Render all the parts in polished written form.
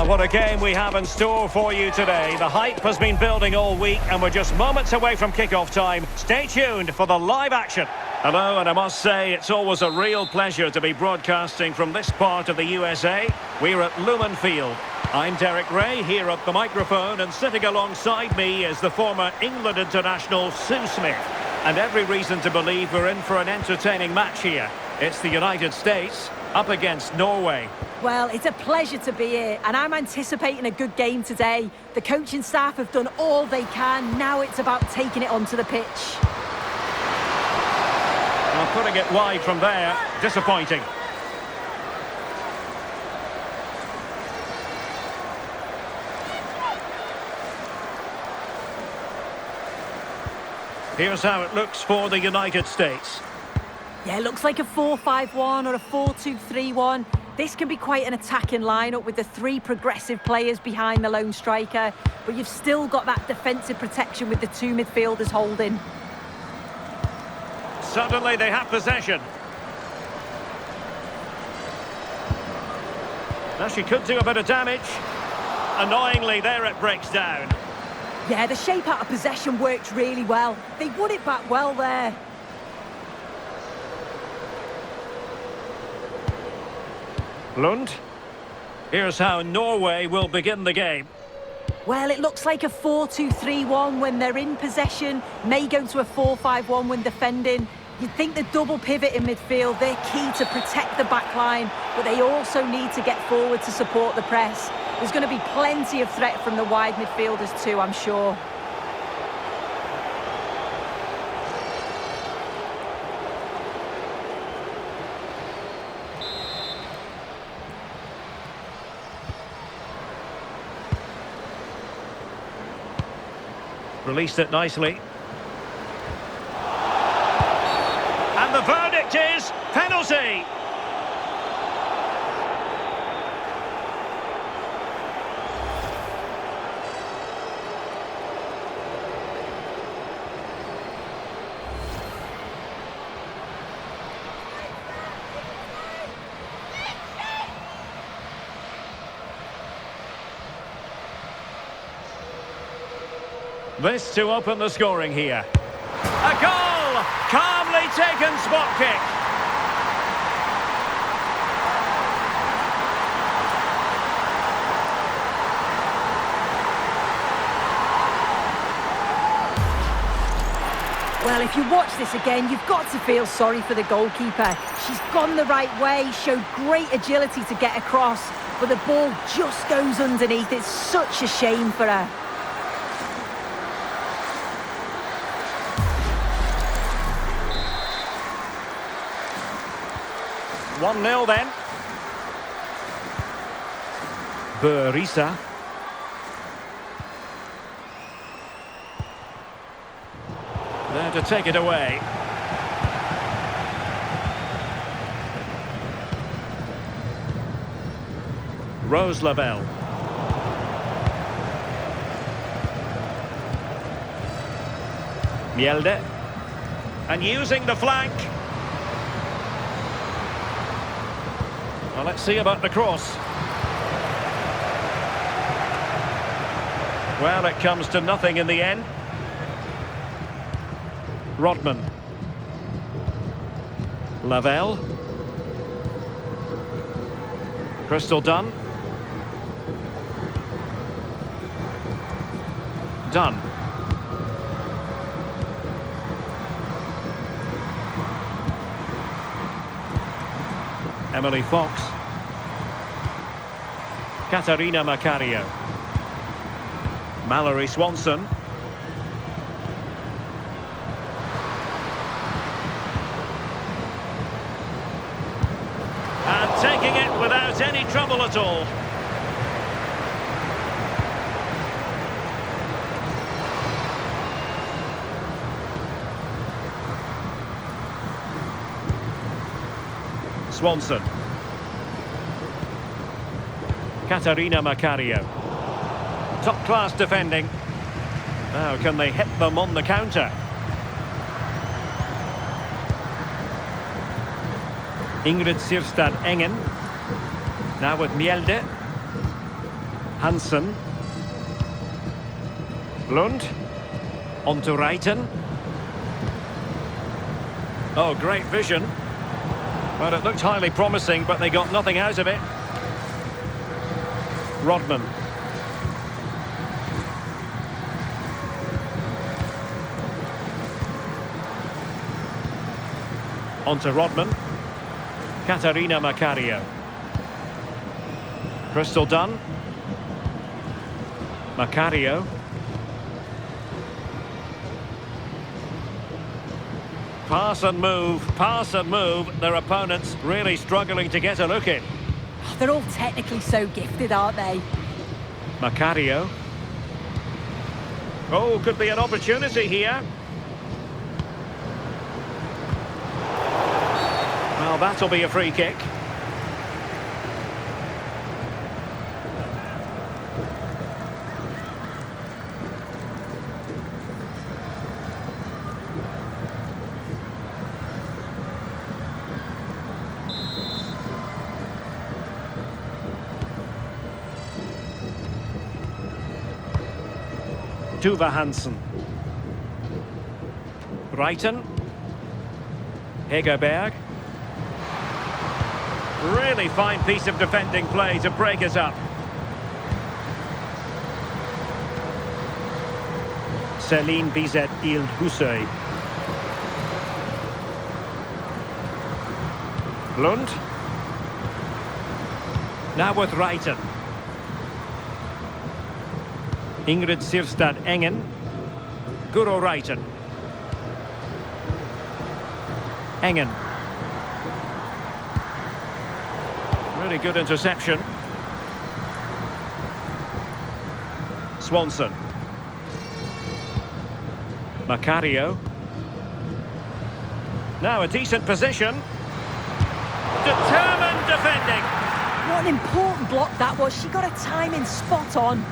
Well, what a game we have in store for you today. The hype has been building all week and we're just moments away from kick-off time. Stay tuned for the live action. Hello, and I must say it's always a real pleasure to be broadcasting from this part of the USA. We're at Lumen Field. I'm Derek Ray here at the microphone, and sitting alongside me is the former England international Sue Smith. And every reason to believe we're in for an entertaining match here. It's the United States up against Norway. Well, it's a pleasure to be here, and I'm anticipating a good game today. The coaching staff have done all they can. Now it's about taking it onto the pitch. Well, putting it wide from there, disappointing. Here's how it looks for the United States. Yeah, it looks like a 4-5-1 or a 4-2-3-1. This can be quite an attacking lineup with the three progressive players behind the lone striker, but you've still got that defensive protection with the two midfielders holding. Suddenly they have possession. Now she could do a bit of damage. Annoyingly, there it breaks down. Yeah, the shape out of possession worked really well. They won it back well there. Lund. Here's how Norway will begin the game. Well, it looks like a 4-2-3-1 when they're in possession. May go to a 4-5-1 when defending. You'd think the double pivot in midfield, they're key to protect the back line, but they also need to get forward to support the press. There's going to be plenty of threat from the wide midfielders too, I'm sure. Released it nicely. And the verdict is penalty. This to open the scoring here. A goal! Calmly taken spot kick. Well, if you watch this again, you've got to feel sorry for the goalkeeper. She's gone the right way, showed great agility to get across, but the ball just goes underneath. It's such a shame for her. 1-0 then. Burisa. There to take it away. Rose Lavelle. Mjelde. And using the flank. Well, let's see about the cross. Well, it comes to nothing in the end. Rodman. Lavelle. Crystal Dunn. Dunn. Emily Fox. Katarina Macario. Mallory Swanson. And taking it without any trouble at all. Swanson. Katarina Macario. Top-class defending. Now, can they hit them on the counter? Ingrid Sirstad Engen. Now with Mjelde. Hansen. Lund. On to Reiten. Oh, great vision. Well, it looked highly promising, but they got nothing out of it. Rodman. On to Rodman. Katarina Macario. Crystal Dunn. Macario. Pass and move. Their opponents really struggling to get a look in. Oh, they're all technically so gifted, aren't they? Macario. Oh, could be an opportunity here. Well, that'll be a free kick. Tuva Hansen. Reiten. Hegerberg. Really fine piece of defending play to break us up. Céline Bizet-Ilhusøy. Lund. Now with Reiten. Ingrid Sirstad Engen. Guro Reiten. Engen. Really good interception. Swanson. Macario. Now a decent position. Determined defending. What an important block that was. She got her timing spot on.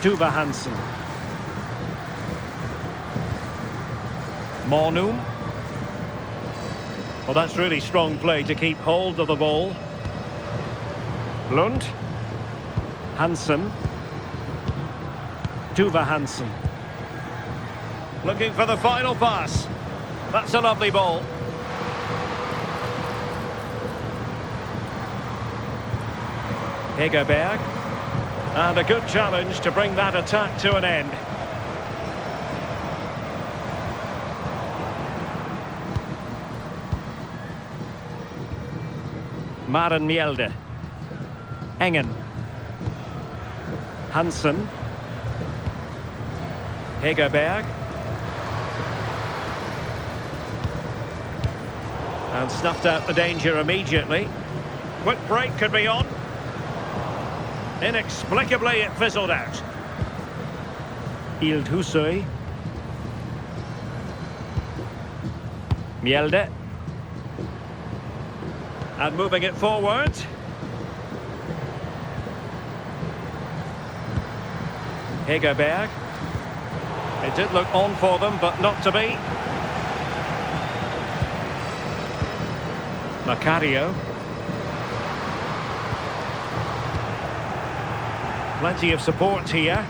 Tuva Hansen. Mornum. Well, that's really strong play to keep hold of the ball. Lund. Hansen. Tuva Hansen. Looking for the final pass. That's a lovely ball. Hegerberg. And a good challenge to bring that attack to an end. Maren Mjelde. Engen. Hansen. Hegerberg. And snuffed out the danger immediately. Quick break could be on. Inexplicably, it fizzled out. Ilhusøy. Mjelde. And moving it forward. Hegerberg. It did look on for them, but not to be. Macario. Plenty of support here.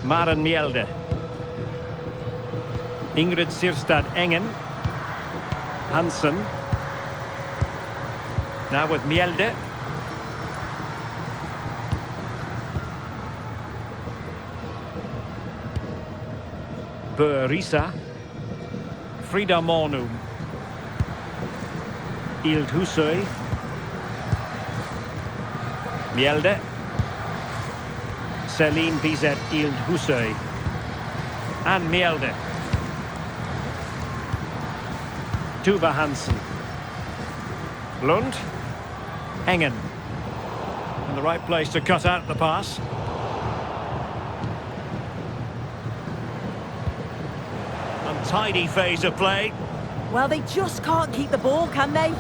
Maren Mjelde. Ingrid Sirstad Engen. Hansen. Now with Mjelde. Börisa. Frida Mornum. Ilhusøy. Mjelde. Céline Bizet-Ilhusøy. And Mjelde. Tuva Hansen. Lund. Engen. In the right place to cut out the pass. Untidy phase of play. Well, they just can't keep the ball, can they?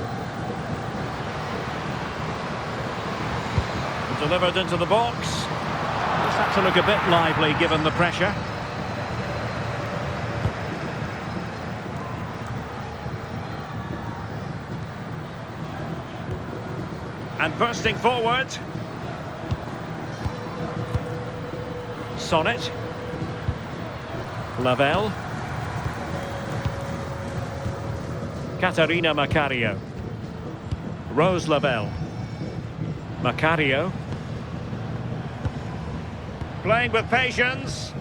Delivered into the box. Just had to look a bit lively given the pressure. And bursting forward. Sonnet. Lavelle. Katarina Macario. Rose Lavelle. Macario. Playing with patience.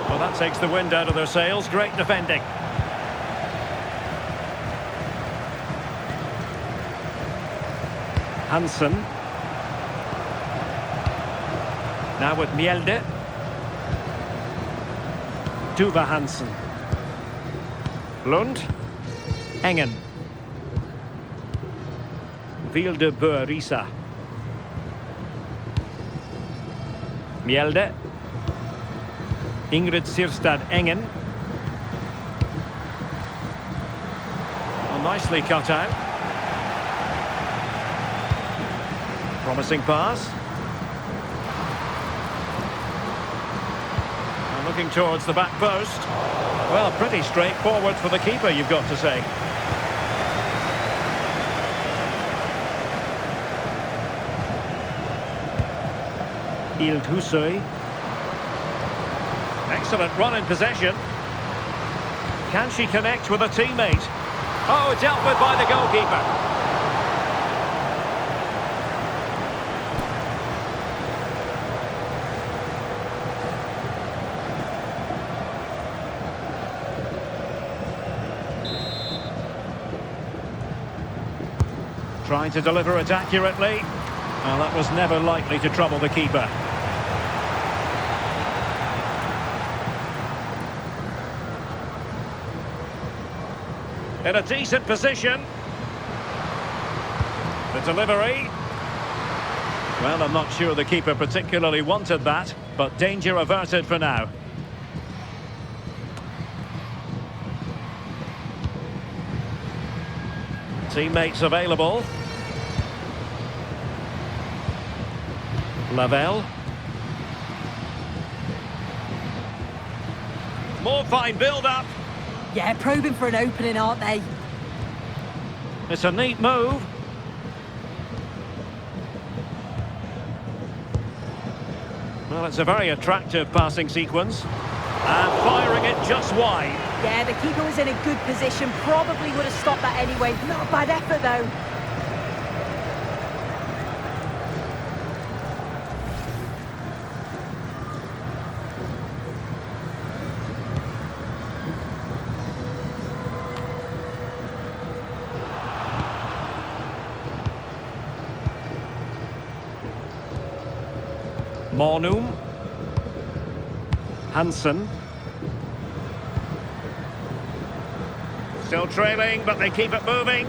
Well, that takes the wind out of their sails. Great defending. Hansen. Now with Mjelde. Tuva Hansen. Lund. Engen. Wildebø Risa. Mjelde. Ingrid Sirstad Engen. Well, nicely cut out. Promising pass. And looking towards the back post. Well, pretty straightforward for the keeper, you've got to say. Ild Husøy. Excellent run in possession. Can she connect with a teammate? Oh, dealt with by the goalkeeper. Trying to deliver it accurately. Well, that was never likely to trouble the keeper. In a decent position. The delivery. Well, I'm not sure the keeper particularly wanted that, but danger averted for now. Teammates available. Lavelle. More fine build-up. Yeah, probing for an opening, aren't they? It's a neat move. Well, it's a very attractive passing sequence. And firing it just wide. Yeah, the keeper was in a good position. Probably would have stopped that anyway. Not a bad effort, though. Mornum. Hansen. Still trailing, but they keep it moving.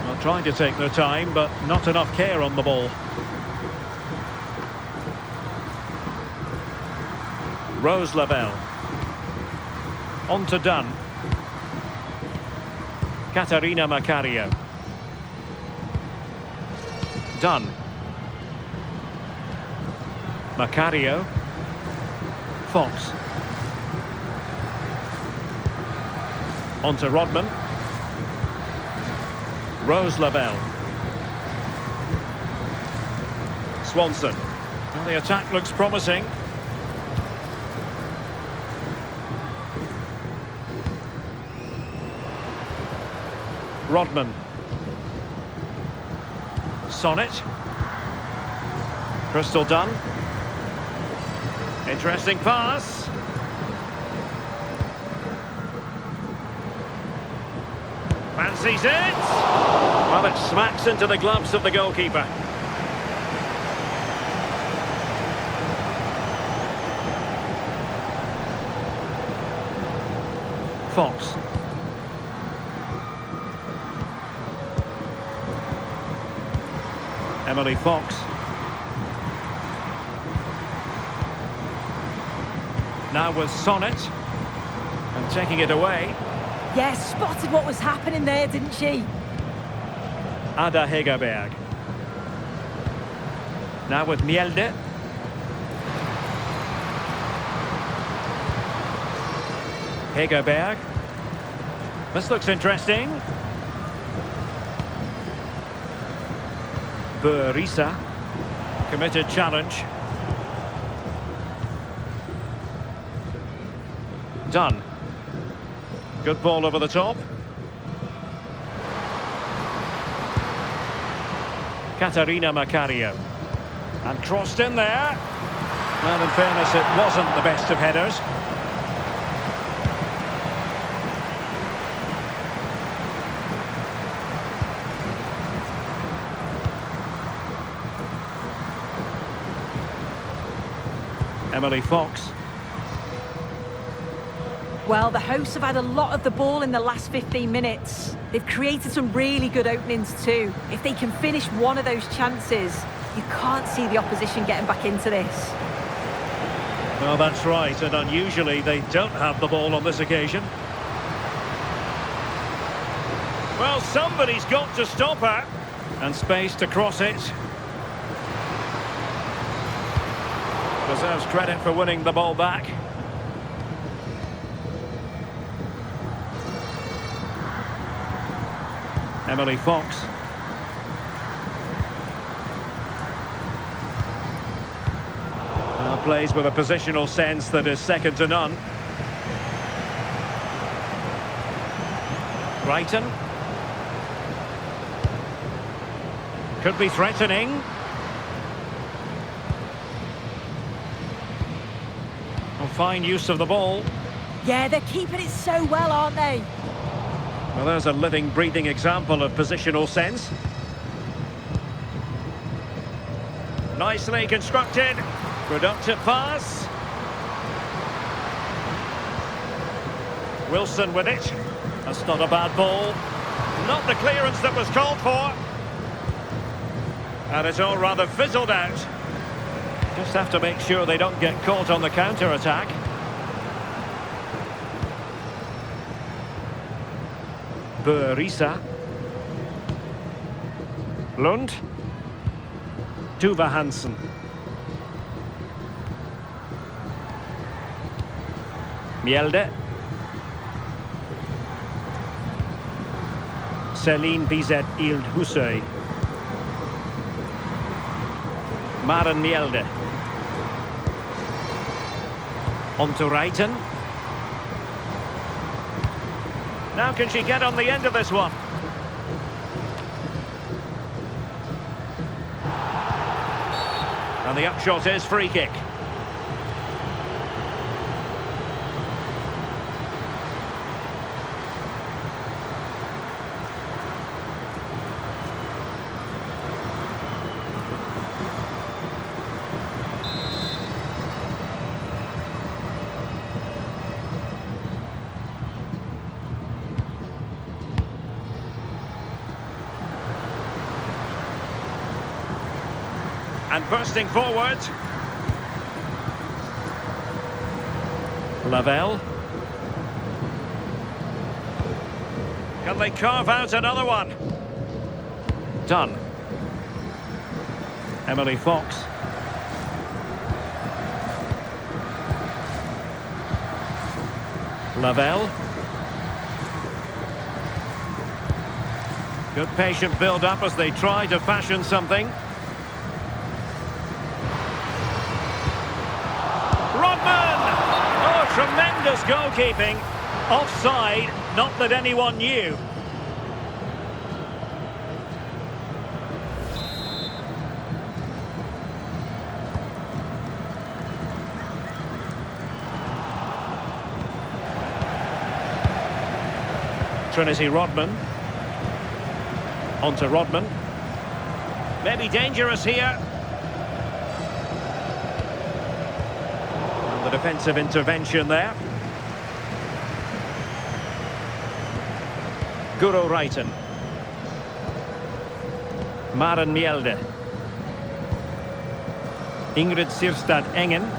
Well, trying to take their time, but not enough care on the ball. Rose Lavelle. On to Dunn. Katarina Macario. Dunn. Macario. Fox. On to Rodman. Rose Lavelle. Swanson. Well, the attack looks promising. Rodman. Sonnet. Crystal Dunn. Interesting pass. Fancies it. Well, it smacks into the gloves of the goalkeeper. Fox. Emily Fox. Now with Sonnet. And taking it away. Yeah, spotted what was happening there, didn't she? Ada Hegerberg. Now with Mjelde. Hegerberg. This looks interesting. Burisa. Committed challenge. Done. Good ball over the top. Katarina Macario. And crossed in there. Well, in fairness, it wasn't the best of headers. Emily Fox. Well, the hosts have had a lot of the ball in the last 15 minutes. They've created some really good openings too. If they can finish one of those chances, you can't see the opposition getting back into this. Well, that's right, and unusually they don't have the ball on this occasion. Well, somebody's got to stop her. And space to cross it. Deserves credit for winning the ball back. Emily Fox. Now plays with a positional sense that is second to none. Brighton. Could be threatening. Oh, fine use of the ball. Yeah, they're keeping it so well, aren't they? Well, there's a living, breathing example of positional sense. Nicely constructed. Productive pass. Wilson with it. That's not a bad ball. Not the clearance that was called for. And it's all rather fizzled out. Just have to make sure they don't get caught on the counter-attack. Burisa. Lund. Tuva Hansen. Mjelde. Celine Bizet Ild Hussein. Maren Mjelde. On to Reiten. Now can she get on the end of this one? And the upshot is free kick. And bursting forward. Lavelle. Can they carve out another one? Done. Emily Fox. Lavelle. Good patient build-up as they try to fashion something. Tremendous goalkeeping. Offside, not that anyone knew. Trinity Rodman. On to Rodman. Maybe dangerous here. The defensive intervention there. Guro Reiten. Maren Mjelde. Ingrid Sirstad Engen.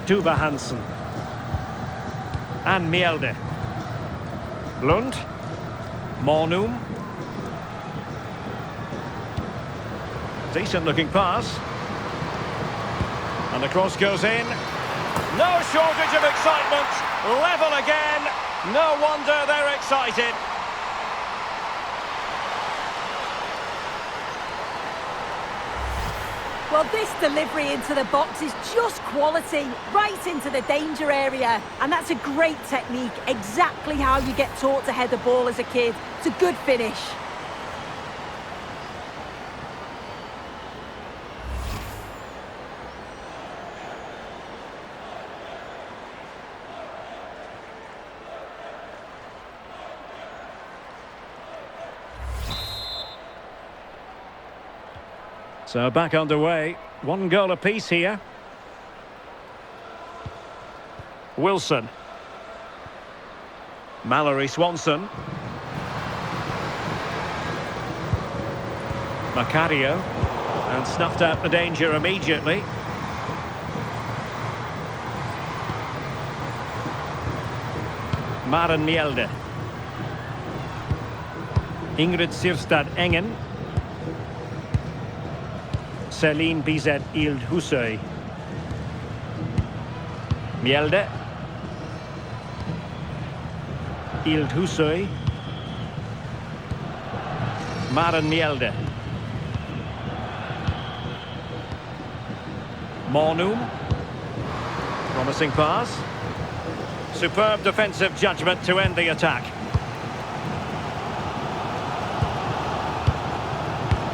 Tuva Hansen. And Mjelde. Lund. Mornum. Decent looking pass. And the cross goes in. No shortage of excitement. Level again. No wonder they're excited. Well, this delivery into the box is just quality, right into the danger area. And that's a great technique, exactly how you get taught to head the ball as a kid. It's a good finish. So back underway. 1 goal apiece here. Wilson. Mallory Swanson. Macario. And snuffed out the danger immediately. Maren Mjelde. Ingrid Sirstad Engen. Celine Bizet Ild Husøy. Mjelde. Ild Husøy. Maren Mjelde. Mornum. Promising pass. Superb defensive judgment to end the attack.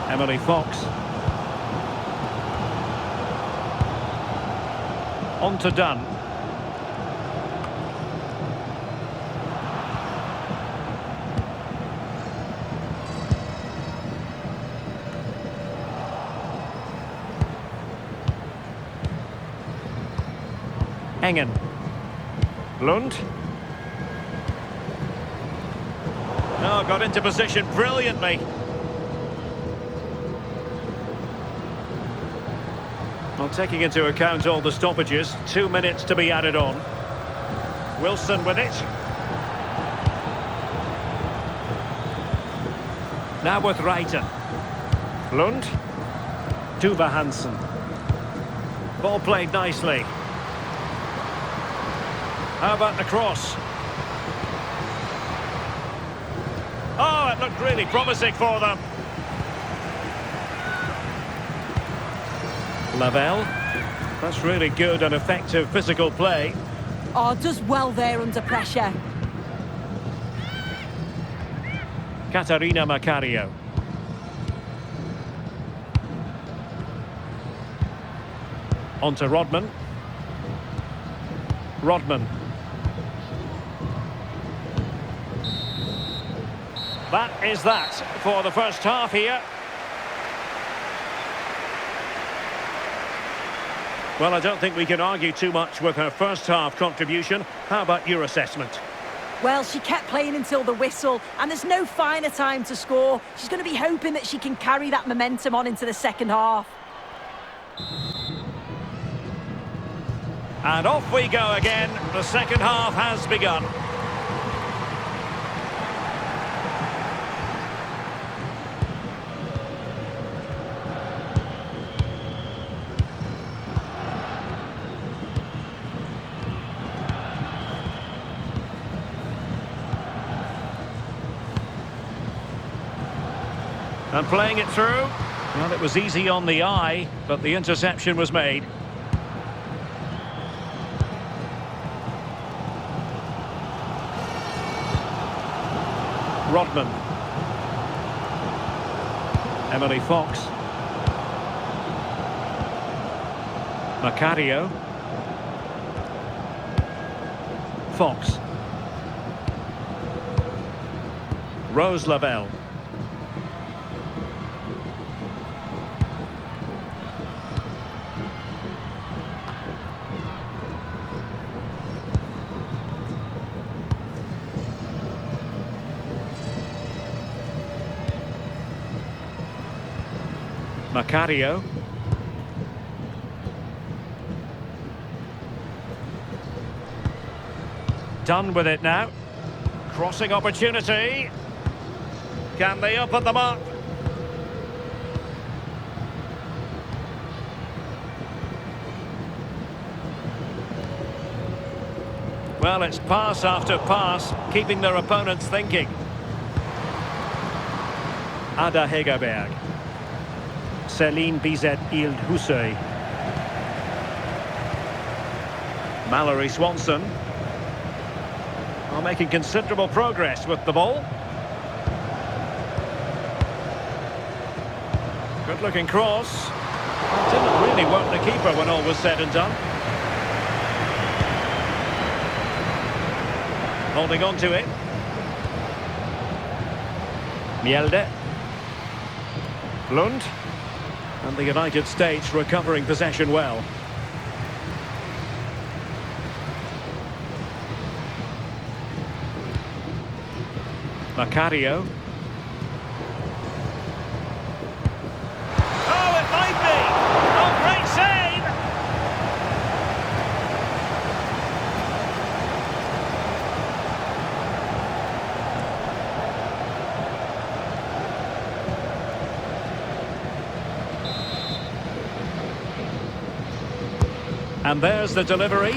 Emily Fox. On to Dunn. Engen. Lund. Oh, got into position brilliantly. Well, taking into account all the stoppages, 2 minutes to be added on. Wilson with it. Now with Reiter. Lund. Tuva Hansen. Ball played nicely. How about the cross? Oh, it looked really promising for them. Lavelle. That's really good and effective physical play. Oh, does well there under pressure. Katarina Macario. On to Rodman. Rodman. That is that for the first half here. Well, I don't think we can argue too much with her first half contribution. How about your assessment? Well, she kept playing until the whistle, and there's no finer time to score. She's going to be hoping that she can carry that momentum on into the second half. And off we go again. The second half has begun. And playing it through. Well, it was easy on the eye, but the interception was made. Rodman. Emily Fox. Macario. Fox. Rose Lavelle. Macario. Done with it now. Crossing opportunity. Can they open them up? Well, it's pass after pass, keeping their opponents thinking. Ada Hegerberg. Celine Bizet-Ilde Husey. Mallory Swanson are making considerable progress with the ball. Good looking cross. Didn't really work the keeper when all was said and done. Holding on to it. Mjelde. Lund. And the United States recovering possession well. Macario. Oh, it might be! Oh, great save! And there's the delivery.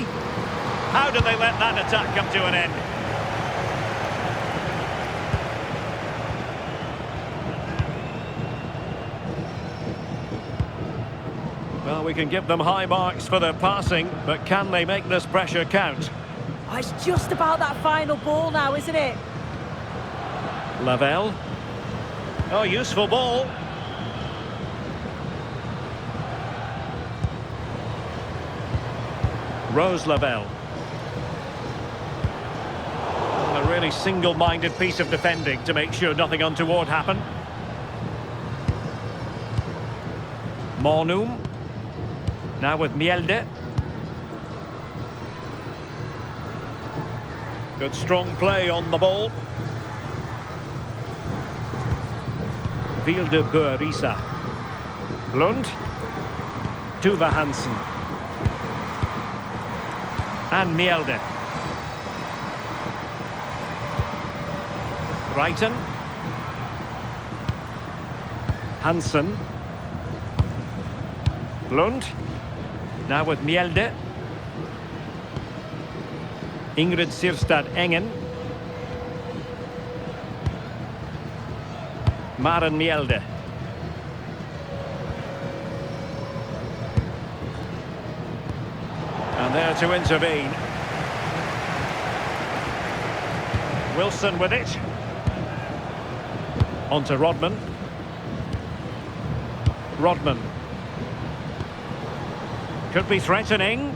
How did they let that attack come to an end? Well, we can give them high marks for their passing, but can they make this pressure count? Oh, it's just about that final ball now, isn't it? Lavelle. Oh, useful ball. Rose Lavelle. A really single-minded piece of defending to make sure nothing untoward happened. Mornum. Now with Mjelde. Good strong play on the ball. Vilde Bø-Risa. Lund. Tuva Hansen. And Mjelde. Brighton. Hansen. Lund. Now with Mjelde. Ingrid Sirstad Engen. Maren Mjelde. And there to intervene. Wilson with it. On to Rodman. Rodman. Could be threatening.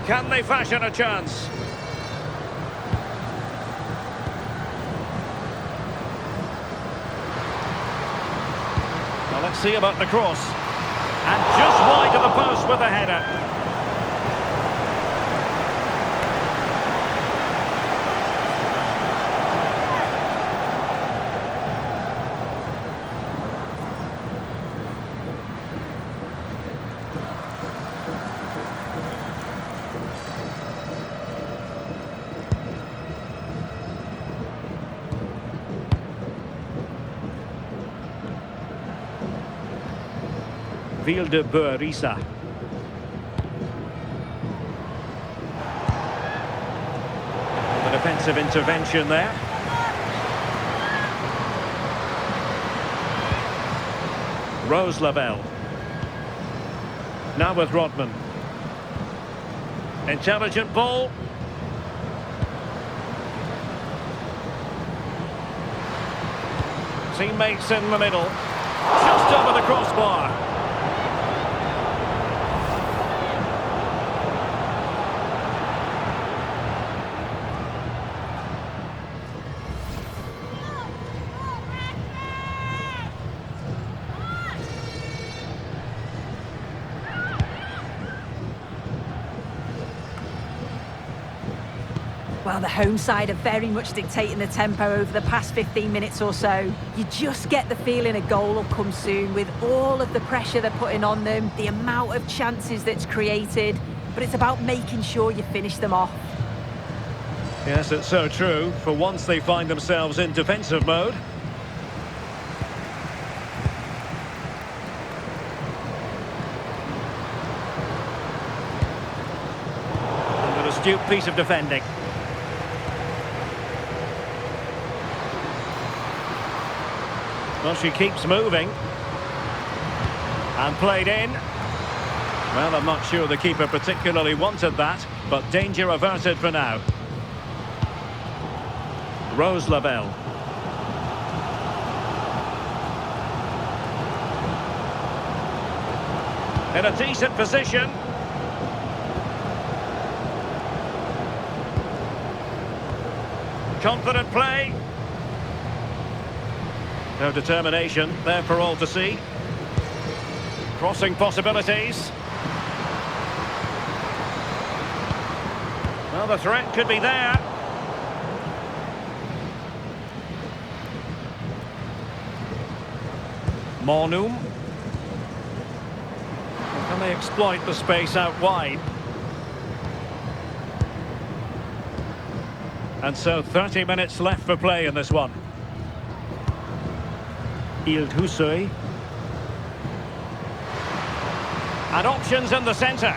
Can they fashion a chance? Well, let's see about the cross. And just wide of the post with a header. Vilde Bø-Risa. The defensive intervention there. Rose Lavelle. Now with Rodman. Intelligent ball. Teammates in the middle. Just over the crossbar. Well, the home side are very much dictating the tempo over the past 15 minutes or so. You just get the feeling a goal will come soon with all of the pressure they're putting on them, the amount of chances that's created, but it's about making sure you finish them off. Yes, it's so true. For once they find themselves in defensive mode. astute piece of defending. Well, she keeps moving. And played in. Well, I'm not sure the keeper particularly wanted that, but danger averted for now. Rose Lavelle. In a decent position. Confident play. No determination there for all to see. Crossing possibilities. Well, the threat could be there. Mornum. Can they exploit the space out wide? And so 30 minutes left for play in this one. Ilde Husøy. And options in the centre.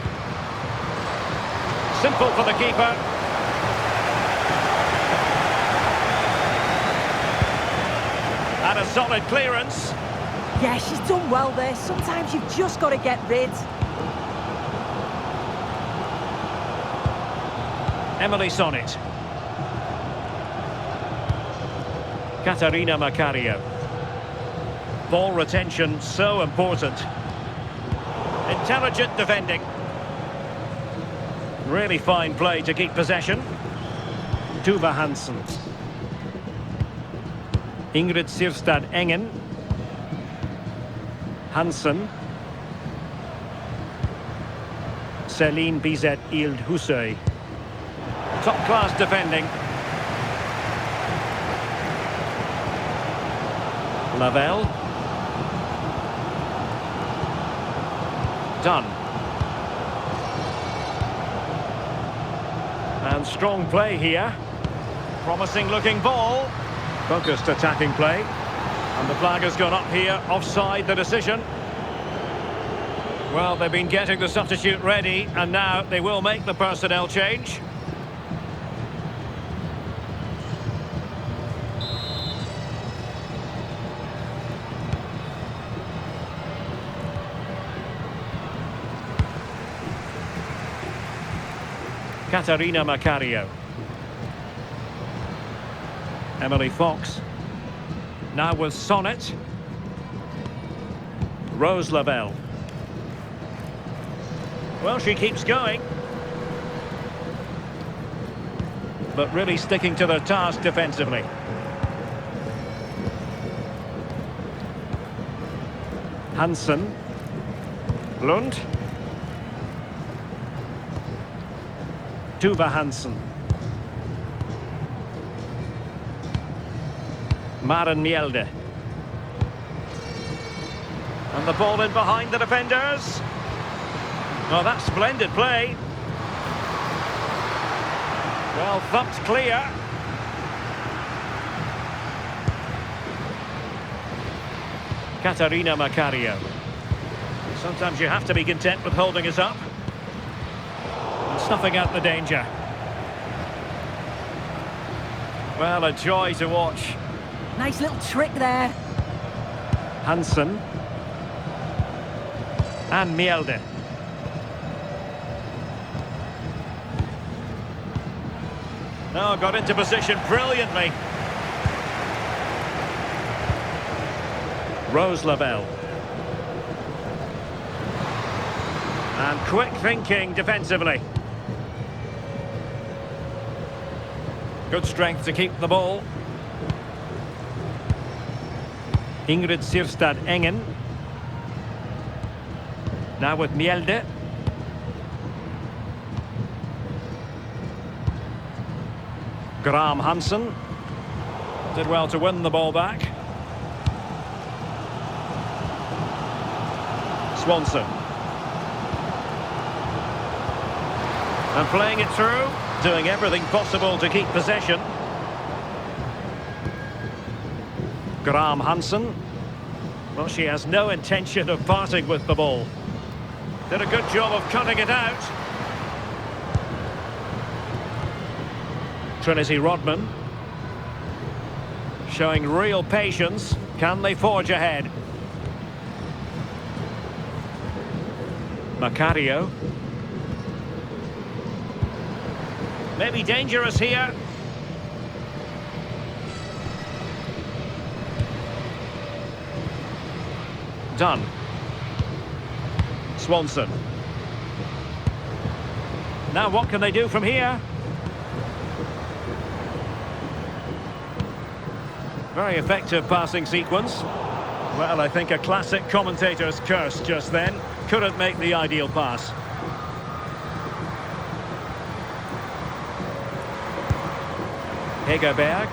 Simple for the keeper. And a solid clearance. Yeah, she's done well there. Sometimes you've just got to get rid. Emily Sonnet. Katarina Macario. Ball retention so important. Intelligent defending. Really fine play to keep possession. Tuva Hansen. Ingrid Sirstad Engen. Hansen. Céline Bizet Ilde Husøy. Top class defending. Lavelle. Done. And strong play here. Promising looking ball. Focused attacking play. And the flag has gone up here, offside the decision. Well, they've been getting the substitute ready, and now they will make the personnel change. Katarina Macario. Emily Fox. Now with Sonnet. Rose Lavelle. Well, she keeps going. But really sticking to their task defensively. Hansen. Lund. Tuva Hansen. Maren Mjelde. And the ball in behind the defenders. Oh, that's splendid play. Well thumped clear. Katarina Macario. Sometimes you have to be content with holding it up. And snuffing out the danger. Well, a joy to watch. Nice little trick there. Hansen. And Mjelde. Oh, got into position brilliantly. Rose Lavelle. And quick thinking defensively. Good strength to keep the ball. Ingrid Sirstad Engen. Now with Mjelde. Graham Hansen. Did well to win the ball back. Swanson. And playing it through. Doing everything possible to keep possession. Graham Hansen. Well, she has no intention of parting with the ball. Did a good job of cutting it out. Trinity Rodman. Showing real patience. Can they forge ahead? Macario. Maybe dangerous here. Done. Swanson. Now what can they do from here? Very effective passing sequence. Well, I think a classic commentator's curse just then. Couldn't make the ideal pass. Hegerberg.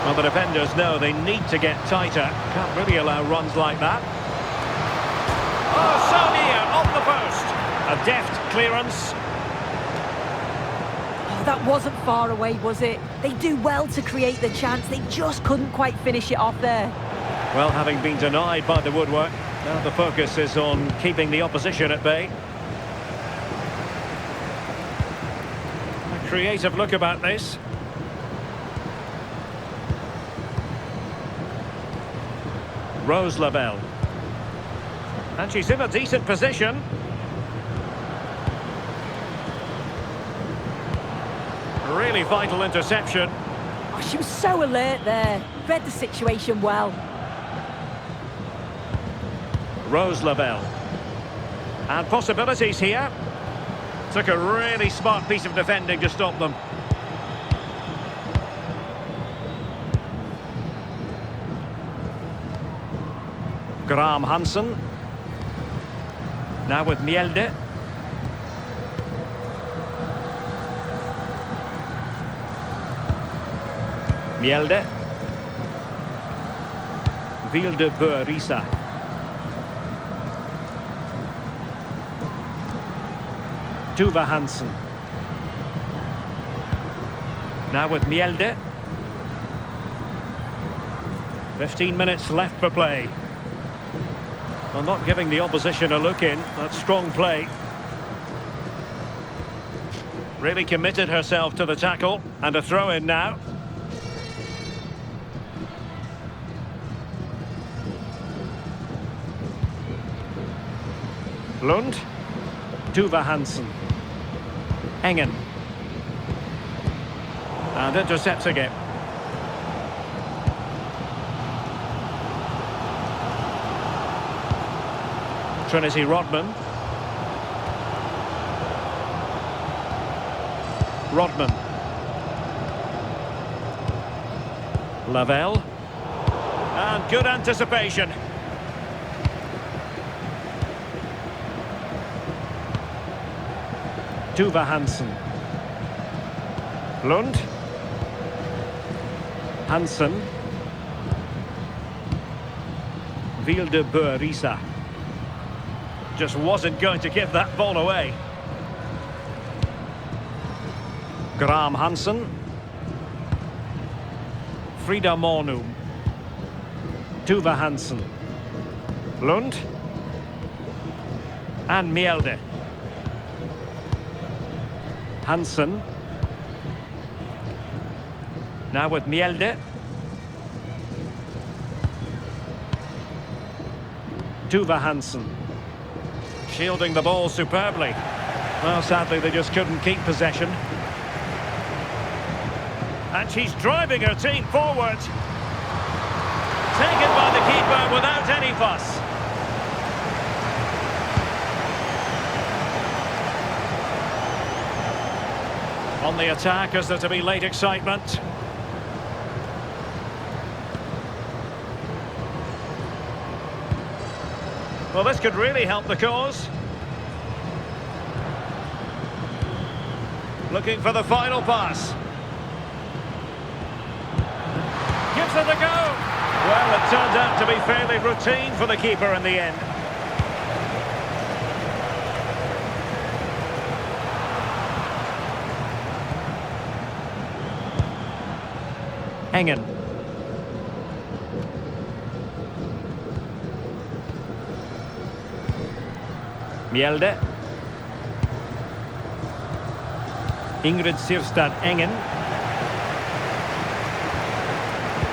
Well, the defenders know they need to get tighter. Can't really allow runs like that. Oh, so near, off the post. A deft clearance. Oh, that wasn't far away, was it? They do well to create the chance. They just couldn't quite finish it off there. Well, having been denied by the woodwork, now the focus is on keeping the opposition at bay. A creative look about this. Rose Lavelle. And she's in a decent position. Really vital interception. Oh, she was so alert there. Read the situation well. Rose Lavelle. And possibilities here. Took a really smart piece of defending to stop them. Graham Hansen. Now with Mjelde. Mjelde. Vilde Risa. Tuva Hansen. Now with Mjelde. 15 minutes left for play. Well, not giving the opposition a look in. That's strong play. Really committed herself to the tackle. And a throw in now. Lund. Tuva Hansen. Engen. And intercepting it. Trinity Rodman. Rodman. Lavelle. And good anticipation. Tuva Hansen. Lund. Hansen. Vilde Risa. Just wasn't going to give that ball away. Graham Hansen. Frida Mornu. Tuva Hansen. Lund. And Mjelde. Hansen. Now with Mjelde. Tuva Hansen. Shielding the ball superbly. Well, sadly, they just couldn't keep possession. And she's driving her team forward. Taken by the keeper without any fuss. On the attack, is there to be late excitement? Well, this could really help the cause. Looking for the final pass. Gives it a go. Well, it turned out to be fairly routine for the keeper in the end. Engen. Mjelde. Ingrid Sirstad Engen.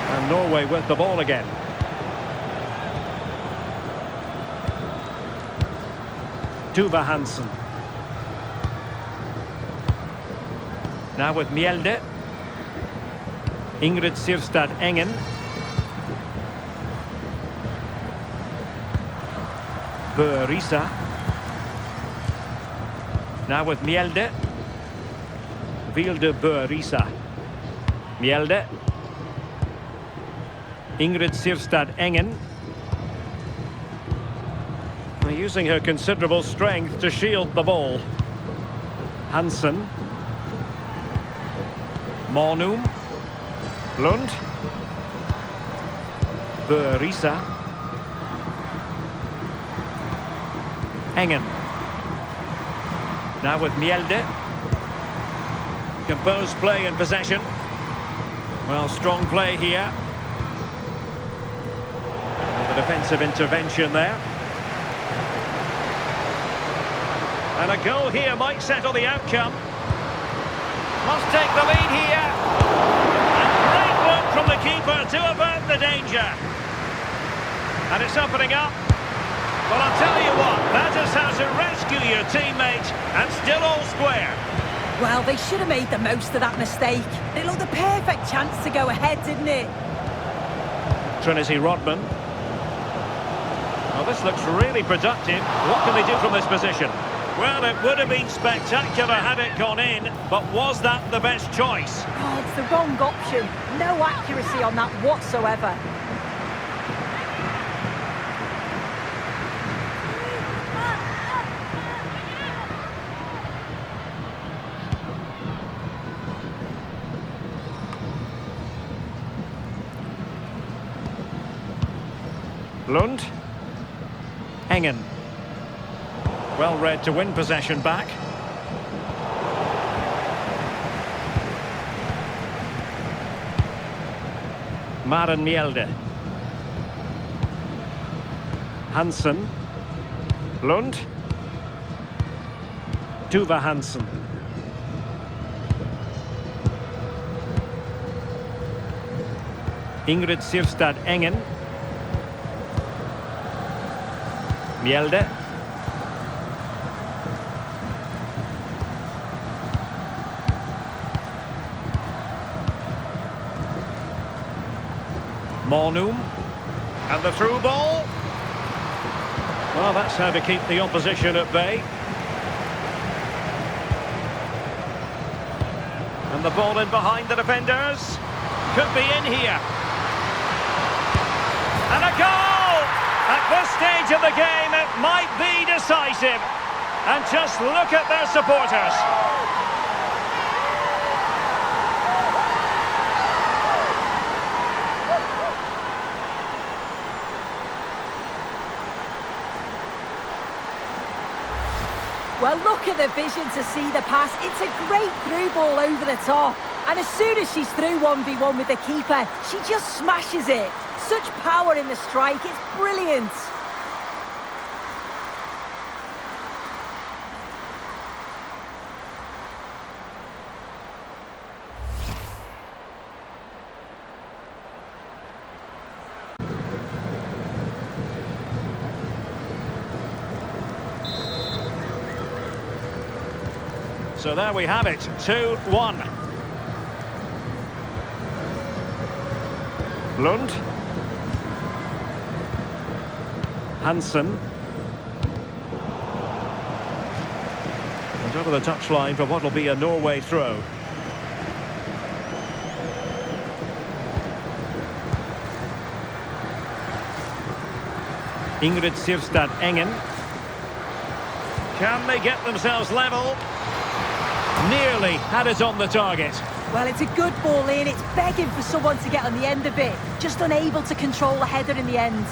And Norway with the ball again. Tuva Hansen. Now with Mjelde. Ingrid Sirstad Engen. Risa. Now with Mjelde. Vilde Risa. Mjelde. Ingrid Sirstad Engen. Using her considerable strength to shield the ball. Hansen. Monum. Lund. Risa. Engen. Now with Mjelde. Composed play in possession. Well, strong play here. The defensive intervention there. And a goal here might settle the outcome. Must take the lead here. And great look from the keeper to avert the danger. And it's opening up. Well, I'll tell you what, that is how to rescue your teammate and still all square. Well, they should have made the most of that mistake. It looked a perfect chance to go ahead, didn't it? Trinity Rodman. Well, this looks really productive. What can they do from this position? Well, it would have been spectacular had it gone in, but was that the best choice? Oh, it's the wrong option. No accuracy on that whatsoever. Lund. Engen. Well read to win possession back. Maren Mjelde. Hansen. Lund. Tuva Hansen. Ingrid Sirstad Engen. Mjelde. Monum. And the through ball. Well, that's how to keep the opposition at bay. And the ball in behind the defenders. Could be in here. And a goal! At this stage of the game, it might be decisive. And just look at their supporters. Well, look at the vision to see the pass. It's a great through ball over the top. And as soon as she's through 1v1 with the keeper, she just smashes it. Such power in the strike, it's brilliant. So there we have it, 2-1. Lund. Hansen. And over the touchline for what will be a Norway throw. Ingrid Sirstad Engen. Can they get themselves level? Nearly had it on the target. Well, it's a good ball in. It's begging for someone to get on the end of it. Just unable to control the header in the end.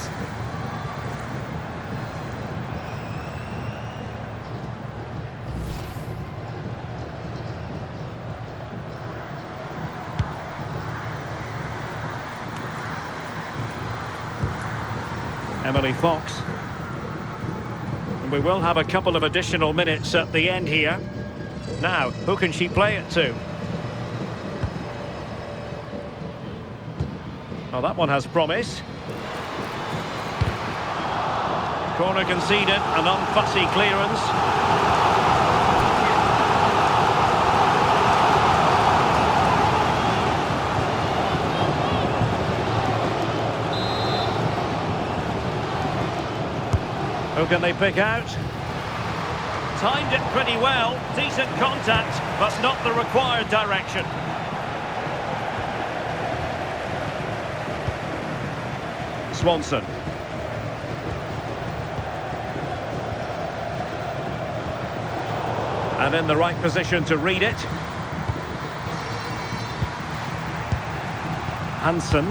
Emily Fox. And we will have a couple of additional minutes at the end here. Now, who can she play it to? Oh, that one has promise. Corner conceded, an unfussy clearance. Who can they pick out? Timed it pretty well, decent contact, but not the required direction. Swanson. And in the right position to read it. Hansen.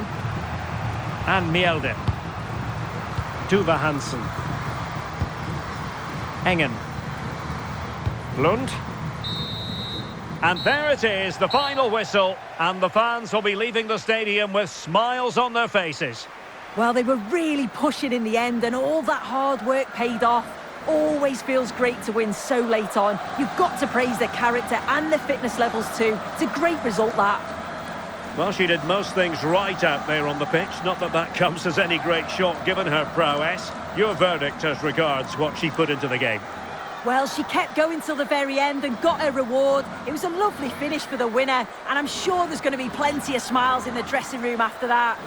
And Mjelde. Tuva Hansen. Engen. Lund. And there it is, the final whistle. And the fans will be leaving the stadium with smiles on their faces. Well, they were really pushing in the end and all that hard work paid off. Always feels great to win so late on. You've got to praise their character and their fitness levels too. It's a great result, that. Well, she did most things right out there on the pitch. Not that that comes as any great shock given her prowess. Your verdict as regards what she put into the game. Well, she kept going till the very end and got her reward. It was a lovely finish for the winner, and I'm sure there's going to be plenty of smiles in the dressing room after that.